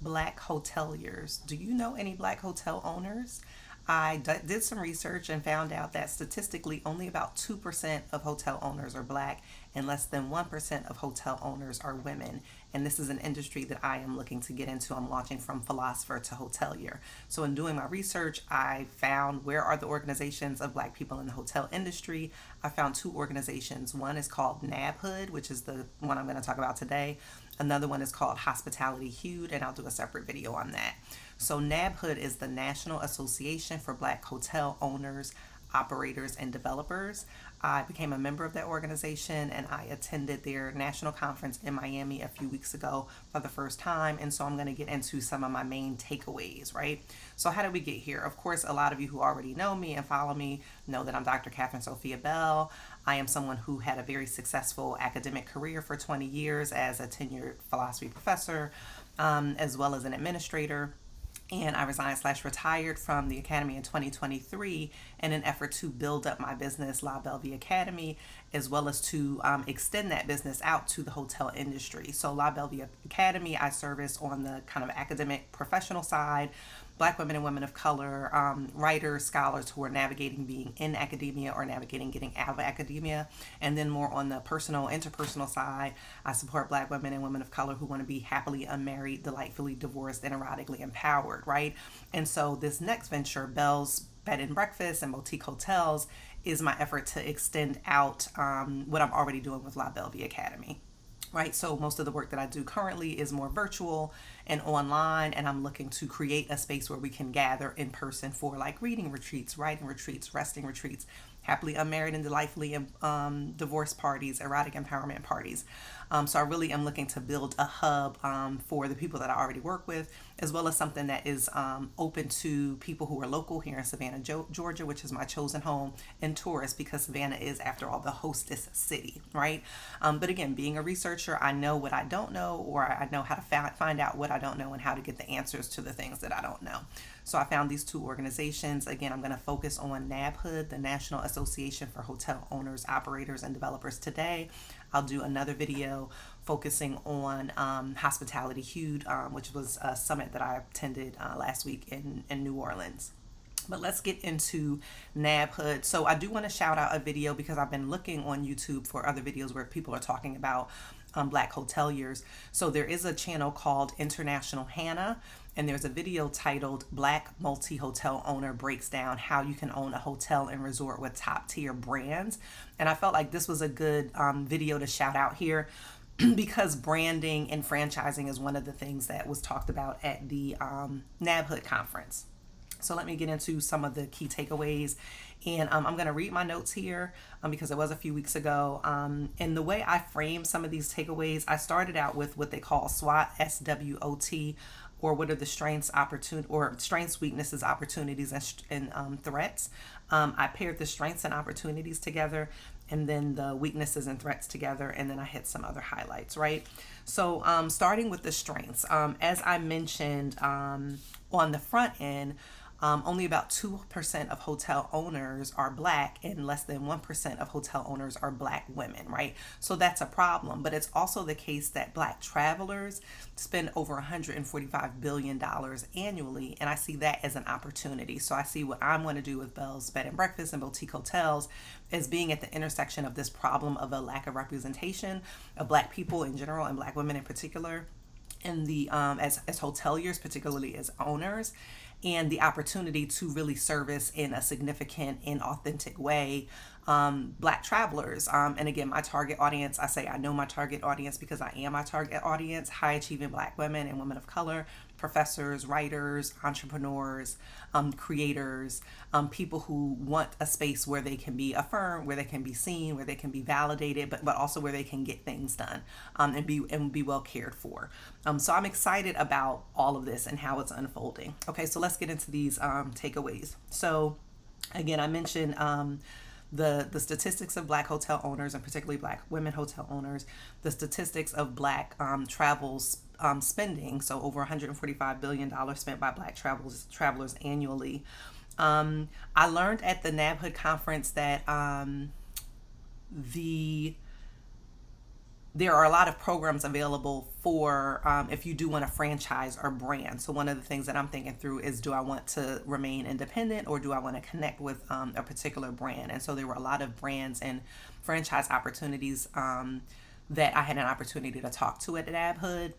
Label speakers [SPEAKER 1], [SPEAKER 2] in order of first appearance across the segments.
[SPEAKER 1] Black hoteliers. Do you know any Black hotel owners? I did some research and found out that statistically only about 2% of hotel owners are Black and less than 1% of hotel owners are women. And this is an industry that I am looking to get into. I'm launching from Philosopher to Hotelier. So in doing my research, I found where are the organizations of Black people in the hotel industry. I found two organizations. One is called NABHOOD, which is the one I'm going to talk about today. Another one is called Hospitality Hued, and I'll do a separate video on that. So NABHOOD is the National Association for Black Hotel Owners, Operators, and Developers. I became a member of that organization and I attended their national conference in Miami a few weeks ago for the first time. And so I'm going to get into some of my main takeaways, right? So how did we get here? Of course, a lot of you who already know me and follow me know that I'm Dr. Kathryn Sophia Belle. I am someone who had a very successful academic career for 20 years as a tenured philosophy professor, as well as an administrator. And I resigned/retired from the Academy in 2023 in an effort to build up my business, Belle Vie Academy, as well as to extend that business out to the hotel industry. So Belle Vie Academy, I service on the kind of academic professional side, Black women and women of color, writers, scholars who are navigating being in academia or navigating getting out of academia. And then more on the personal, interpersonal side, I support Black women and women of color who want to be happily unmarried, delightfully divorced, and erotically empowered, right? And so this next venture, Belle's Bed and Breakfast and Boutique Hotels, is my effort to extend out what I'm already doing with Belle Vie Academy. Right, so most of the work that I do currently is more virtual and online, and I'm looking to create a space where we can gather in person for like reading retreats, writing retreats, resting retreats, happily unmarried and delightfully divorce parties, erotic empowerment parties. So I really am looking to build a hub for the people that I already work with, as well as something that is open to people who are local here in Savannah, Georgia, which is my chosen home, and tourists, because Savannah is, after all, the hostess city, right? But again, being a researcher, I know what I don't know, or I know how to find out what I don't know and how to get the answers to the things that I don't know. So I found these two organizations. Again, I'm going to focus on NABHOOD, the National Association for Hotel Owners, Operators, and Developers today. I'll do another video focusing on Hospitality Hued, which was a summit that I attended last week in New Orleans. But let's get into NABHOOD. So I do want to shout out a video because I've been looking on YouTube for other videos where people are talking about Black hoteliers. So there is a channel called International Hannah, and there's a video titled Black Multi-Hotel Owner Breaks Down How You Can Own a Hotel and Resort with Top Tier Brands. And I felt like this was a good video to shout out here because branding and franchising is one of the things that was talked about at the NABHOOD conference. So let me get into some of the key takeaways. And I'm going to read my notes here because it was a few weeks ago. And the way I frame some of these takeaways, I started out with what they call SWOT, SWOT, or what are the strengths, strengths, weaknesses, opportunities, and threats. I paired the strengths and opportunities together, and then the weaknesses and threats together, and then I hit some other highlights, right? So starting with the strengths, as I mentioned on the front end, only about 2% of hotel owners are Black and less than 1% of hotel owners are Black women, right? So that's a problem. But it's also the case that Black travelers spend over $145 billion annually, and I see that as an opportunity. So I see what I want to do with Belle's Bed and Breakfast and Boutique Hotels as being at the intersection of this problem of a lack of representation of Black people in general and Black women in particular, in the as hoteliers, particularly as owners, and the opportunity to really service in a significant and authentic way Black travelers. And again, my target audience, I say I know my target audience because I am my target audience: high achieving Black women and women of color, professors, writers, entrepreneurs, creators, people who want a space where they can be affirmed, where they can be seen, where they can be validated, but also where they can get things done and be well cared for. So I'm excited about all of this and how it's unfolding. Okay, so let's get into these takeaways. So again, I mentioned the statistics of Black hotel owners, and particularly Black women hotel owners, the statistics of Black travels spending, so over $145 billion spent by Black travelers annually. I learned at the NABHOOD conference that the there are a lot of programs available for if you do want to franchise or brand. So one of the things that I'm thinking through is, do I want to remain independent or do I want to connect with a particular brand? And so there were a lot of brands and franchise opportunities that I had an opportunity to talk to at NABHOOD.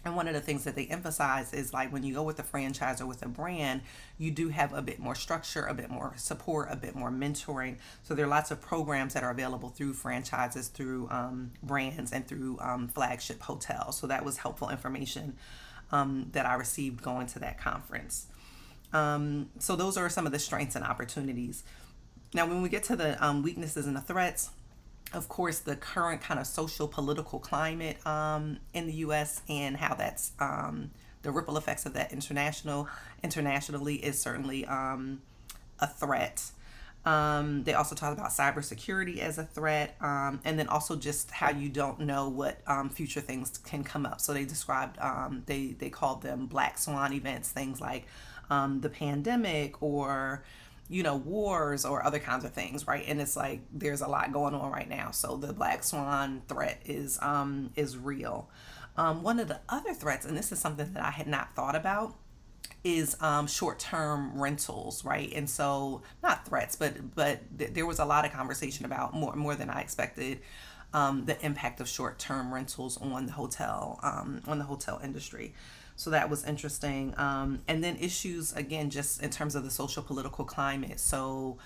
[SPEAKER 1] And one of the things that they emphasize is, like, when you go with a franchise or with a brand, you do have a bit more structure, a bit more support, a bit more mentoring. So there are lots of programs that are available through franchises, through brands, and through flagship hotels. So that was helpful information that I received going to that conference. So those are some of the strengths and opportunities. Now, when we get to the weaknesses and the threats, of course, the current kind of social political climate in the U.S. and how that's the ripple effects of that internationally is certainly a threat. They also talk about cybersecurity as a threat, and then also just how you don't know what future things can come up. So they described, they called them black swan events, things like the pandemic or wars or other kinds of things, right? And it's like there's a lot going on right now. So the black swan threat is real. One of the other threats, and this is something that I had not thought about, is short-term rentals, right? And so not threats, but there was a lot of conversation about more than I expected, the impact of short-term rentals on the hotel industry. So that was interesting. And then issues, again, just in terms of the social political climate. So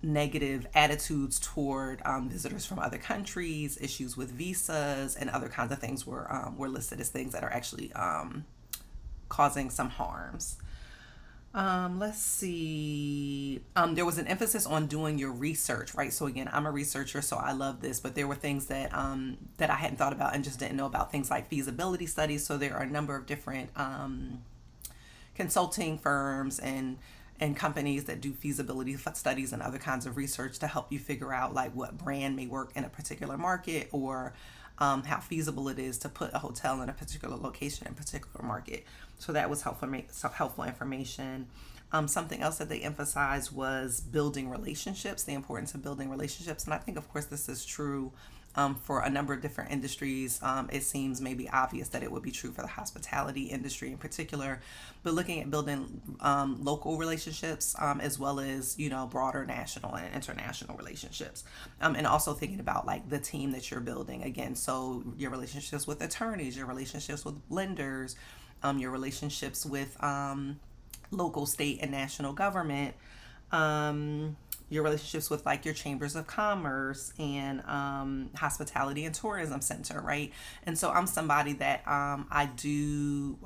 [SPEAKER 1] negative attitudes toward visitors from other countries, issues with visas, and other kinds of things were listed as things that are actually causing some harms. Let's see. There was an emphasis on doing your research, right? So again, I'm a researcher, so I love this, but there were things that that I hadn't thought about and just didn't know about, things like feasibility studies. So there are a number of different consulting firms and companies that do feasibility studies and other kinds of research to help you figure out like what brand may work in a particular market, or how feasible it is to put a hotel in a particular location in a particular market. So that was helpful information. Something else that they emphasized was building relationships, the importance of building relationships. And I think, of course, this is true for a number of different industries. It seems maybe obvious that it would be true for the hospitality industry in particular, but looking at building local relationships as well as, broader national and international relationships. And also thinking about like the team that you're building again. So your relationships with attorneys, your relationships with lenders, your relationships with local, state, and national government, your relationships with like your chambers of commerce and hospitality and tourism center, right? And so I'm somebody that I do,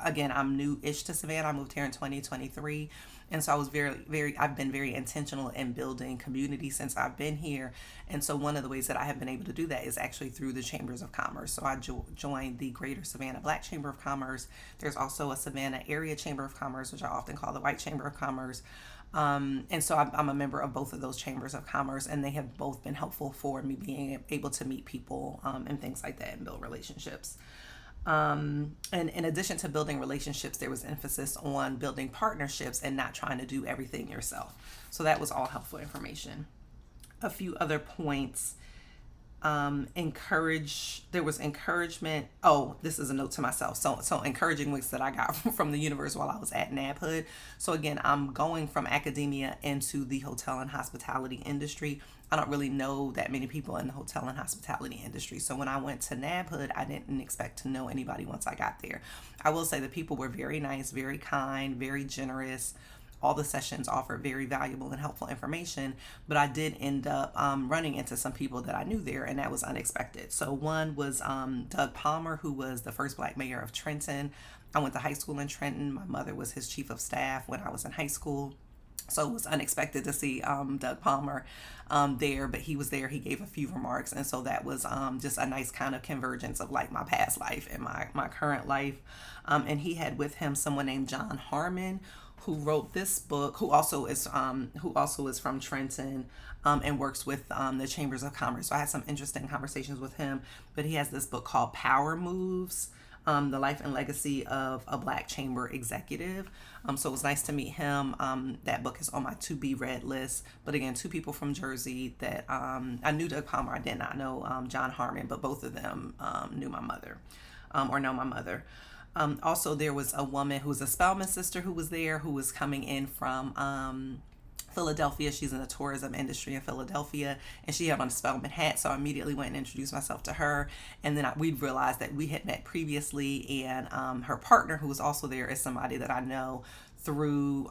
[SPEAKER 1] again, I'm new-ish to Savannah. I moved here in 2023. And so I was I've been very intentional in building community since I've been here. And so one of the ways that I have been able to do that is actually through the chambers of commerce. So I joined the Greater Savannah Black Chamber of Commerce. There's also a Savannah Area Chamber of Commerce, which I often call the White Chamber of Commerce. And so I'm a member of both of those chambers of commerce, and they have both been helpful for me being able to meet people and things like that and build relationships. And in addition to building relationships, there was emphasis on building partnerships and not trying to do everything yourself. So that was all helpful information. A few other points. There was encouragement. Oh, this is a note to myself. So encouraging weeks that I got from the universe while I was at NABHOOD. So again, I'm going from academia into the hotel and hospitality industry. I don't really know that many people in the hotel and hospitality industry. So when I went to NABHOOD, I didn't expect to know anybody once I got there. I will say the people were very nice, very kind, very generous. All the sessions offered very valuable and helpful information, but I did end up running into some people that I knew there, and that was unexpected. So one was Doug Palmer, who was the first Black mayor of Trenton. I went to high school in Trenton. My mother was his chief of staff when I was in high school. So it was unexpected to see Doug Palmer there, but he was there. He gave a few remarks, and so that was just a nice kind of convergence of like my past life and my current life. And he had with him someone named John Harmon, who wrote this book, who also is from Trenton, and works with the Chambers of Commerce. So I had some interesting conversations with him. But he has this book called Power Moves. The Life and Legacy of a Black Chamber Executive. So it was nice to meet him. That book is on my to be read list. But again, two people from Jersey that I knew Doug Palmer. I did not know John Harmon, but both of them knew my mother or know my mother. Also, there was a woman who was a Spelman sister who was there, who was coming in from Philadelphia. She's in the tourism industry in Philadelphia, and she had on a Spelman hat. So I immediately went and introduced myself to her. And then we realized that we had met previously, and her partner, who was also there, is somebody that I know through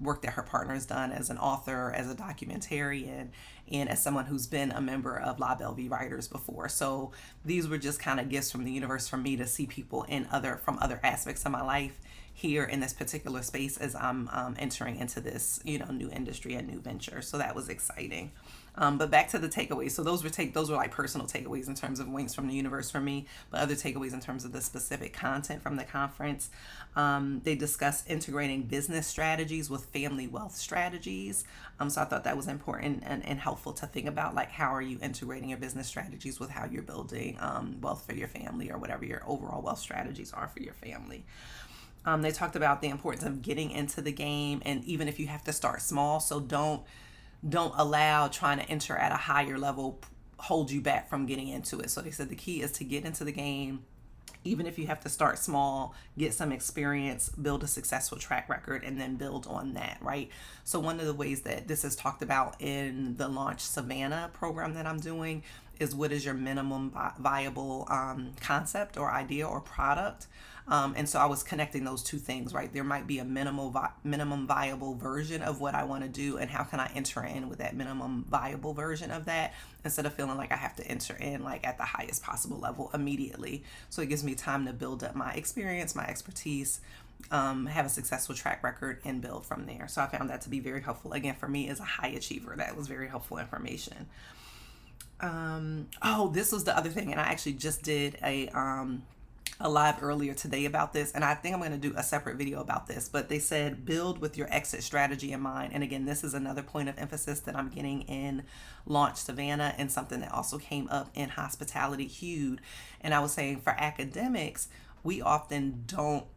[SPEAKER 1] work that her partner has done as an author, as a documentarian, and as someone who's been a member of Belle Vie Writers before. So these were just kind of gifts from the universe for me to see people from other aspects of my life here in this particular space as I'm entering into this, new industry and new venture. So that was exciting. But back to the takeaways. So those were like personal takeaways in terms of winks from the universe for me, but other takeaways in terms of the specific content from the conference. They discussed integrating business strategies with family wealth strategies. So I thought that was important and helpful to think about, like, how are you integrating your business strategies with how you're building wealth for your family, or whatever your overall wealth strategies are for your family. They talked about the importance of getting into the game, and even if you have to start small, so don't allow trying to enter at a higher level hold you back from getting into it. So they said the key is to get into the game, even if you have to start small, get some experience, build a successful track record, and then build on that, right? So one of the ways that this is talked about in the Launch Savannah program that I'm doing is, what is your minimum viable concept or idea or product? And so I was connecting those two things, right? There might be a minimum viable version of what I want to do, and how can I enter in with that minimum viable version of that, instead of feeling like I have to enter in like at the highest possible level immediately. So it gives me time to build up my experience, my expertise, have a successful track record, and build from there. So I found that to be very helpful. Again, for me as a high achiever, that was very helpful information. This was the other thing, and I actually just did a live earlier today about this, and I think I'm going to do a separate video about this, but they said build with your exit strategy in mind. And again, this is another point of emphasis that I'm getting in Launch Savannah, and something that also came up in Hospitality Hued. And I was saying, for academics, we often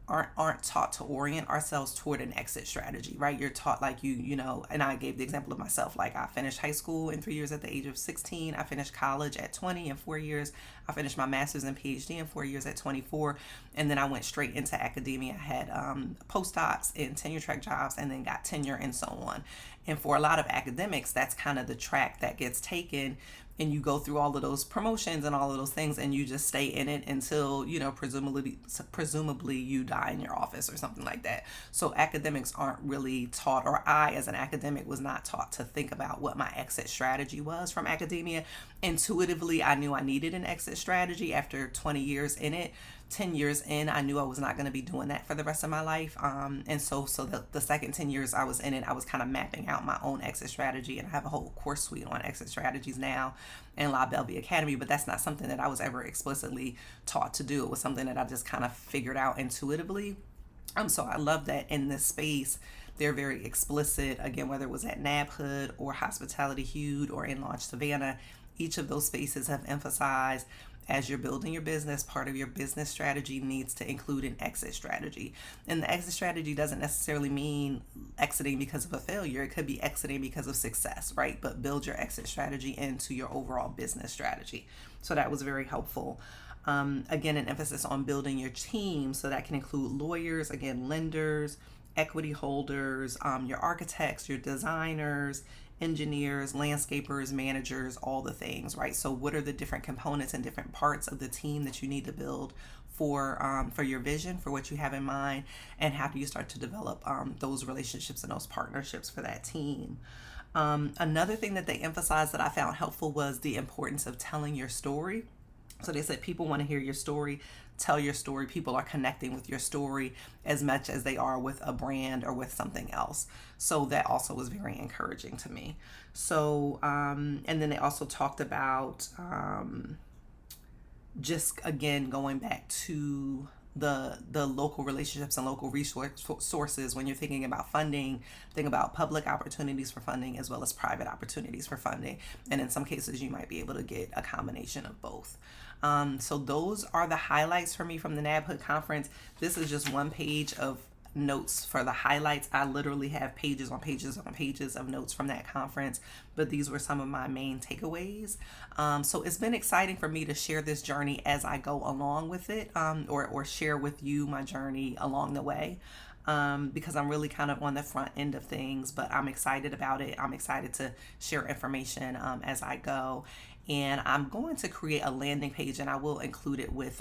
[SPEAKER 1] aren't taught to orient ourselves toward an exit strategy, right? You're taught, like, and I gave the example of myself, like, I finished high school in 3 years at the age of 16. I finished college at 20 in 4 years. I finished my master's and PhD in 4 years at 24. And then I went straight into academia. I had postdocs and tenure track jobs, and then got tenure and so on. And for a lot of academics, that's kind of the track that gets taken, and you go through all of those promotions and all of those things, and you just stay in it until, presumably you die in your office or something like that. So academics aren't really taught, or I as an academic was not taught, to think about what my exit strategy was from academia. Intuitively, I knew I needed an exit strategy after 20 years in it. 10 years in, I knew I was not going to be doing that for the rest of my life. And so the second 10 years I was in it, I was kind of mapping out my own exit strategy, and I have a whole course suite on exit strategies now in Belle Vie Academy, but that's not something that I was ever explicitly taught to do. It was something that I just kind of figured out intuitively. So I love that in this space, they're very explicit, again, whether it was at NABHOOD or Hospitality Hued or in Launch Savannah, each of those spaces have emphasized, as you're building your business, part of your business strategy needs to include an exit strategy. And the exit strategy doesn't necessarily mean exiting because of a failure. It could be exiting because of success, right? But build your exit strategy into your overall business strategy. So that was very helpful. Again, an emphasis on building your team. So that can include lawyers, again, lenders, equity holders, your architects, your designers, engineers, landscapers, managers, all the things, right? So what are the different components and different parts of the team that you need to build for your vision, for what you have in mind, and how do you start to develop those relationships and those partnerships for that team? Another thing that they emphasized that I found helpful was the importance of telling your story. So they said people want to hear your story. Tell your story. People are connecting with your story as much as they are with a brand or with something else. So that also was very encouraging to me. So, and then they also talked about just, again, going back to the local relationships and local resources when you're thinking about funding. Think about public opportunities for funding as well as private opportunities for funding. And in some cases, you might be able to get a combination of both. So those are the highlights for me from the NABHOOD conference. This is just one page of notes for the highlights. I literally have pages on pages on pages of notes from that conference, but these were some of my main takeaways. So it's been exciting for me to share this journey as I go along with it, or share with you my journey along the way. Because I'm really kind of on the front end of things, but I'm excited about it. I'm excited to share information as I go. And I'm going to create a landing page, and I will include it with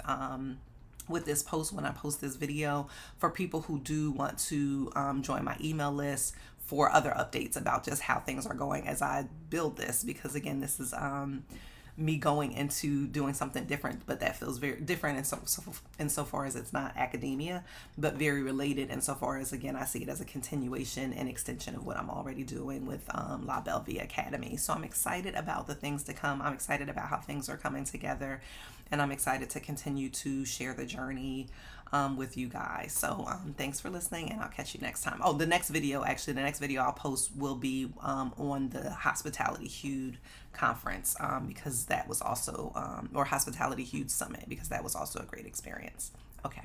[SPEAKER 1] this post when I post this video, for people who do want to join my email list for other updates about just how things are going as I build this. Because again, this is me going into doing something different, but that feels very different insofar as it's not academia, but very related insofar as, again, I see it as a continuation and extension of what I'm already doing with Belle Vie Academy. So I'm excited about the things to come. I'm excited about how things are coming together, and I'm excited to continue to share the journey with you guys. So thanks for listening, and I'll catch you next time. Oh, the next video I'll post will be on the Hospitality Hued conference, because that was also, or Hospitality Hued Summit, because that was also a great experience. Okay.